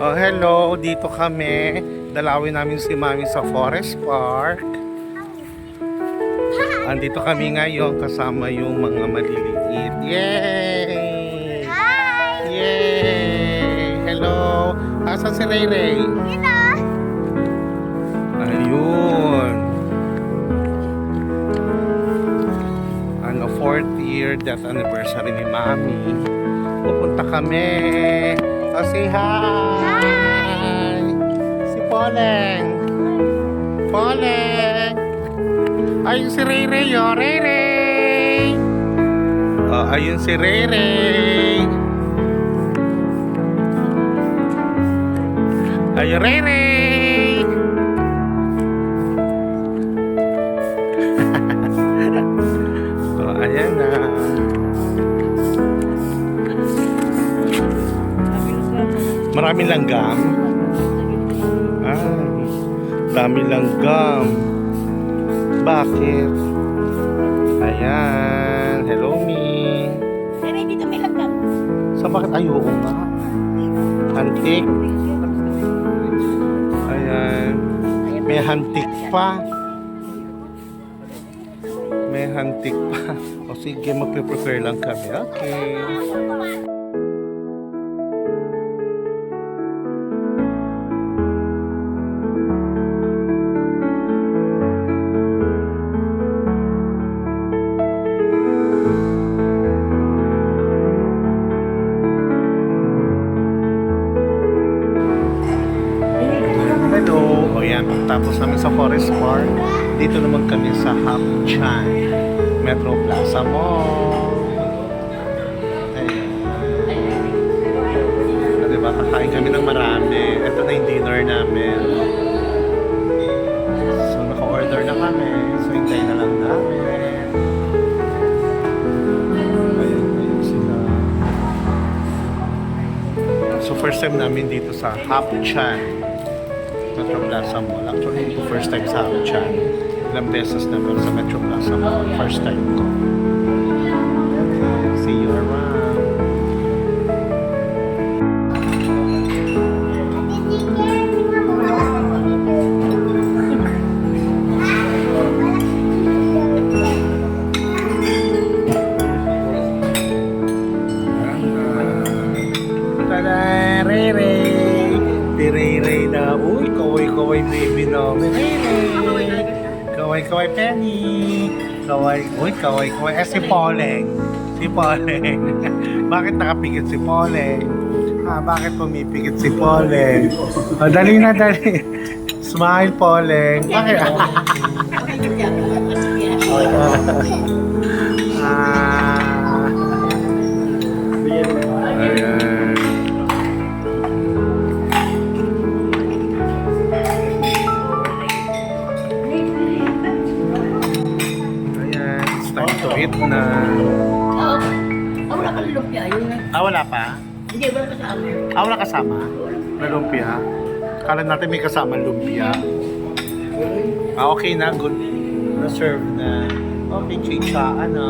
Oh, hello. Dito kami. Dalawin namin si Mami sa Forest Park. Andito kami ngayon kasama yung mga maliliit. Yay! Hi! Yay! Hello! Asan si Ray Ray? You know? Ayun. Ano, 4th year death anniversary ni Mami. Pupunta kami. So, say hi! Si Poleng. Poleng. Ayun si Ray Ray, oh. Ray Ray. Oh, ayun si Ray Ray. Ayun, Ray Ray. Oh, ayan na. Maraming langgam. Ay, daming langgam. Bakit? Ayan. Hello, me. Pero dito may langgam. So, bakit ayoko nga? Hantik. Ayan. May hantik pa. May hantik pa. O sige, magpe-prepare lang kami. Okay. Hello! O yan, tapos namin sa Forest Park. Dito naman kami sa Hapchan Metro Plaza Mall. Ayan. O, diba? Kakain kami ng marami. Ito na yung dinner namin. So, naka-order na kami. So, hintay na lang namin. Ayun sila. So, first time namin dito sa Hapchan Metro Plaza Mall. Actually, hindi ko first time sa Hapchan. Ilang beses na sa Metro Plaza Mall. First time ko. Okay, see you around. Tada! Ray Ray! Di Ray Ray na. Uy, kaway-kaway baby namin. Ray Ray! Kaway-kaway Penny! Uy, kaway-kaway. Si Poleng. Si Poleng. Bakit nakapikit si Poleng? Bakit pumipikit si Poleng? Oh, dali na, dali. Smile, Poleng. Bakit? Ayan. Ayan, it's time to eat na. Oo. Wala ka lumpia. Wala pa? Hindi, wala kasama. Wala kasama? Na lumpia? Kala natin may kasama lumpia. Okay na, good. Na-serve na. Okay, chicha na.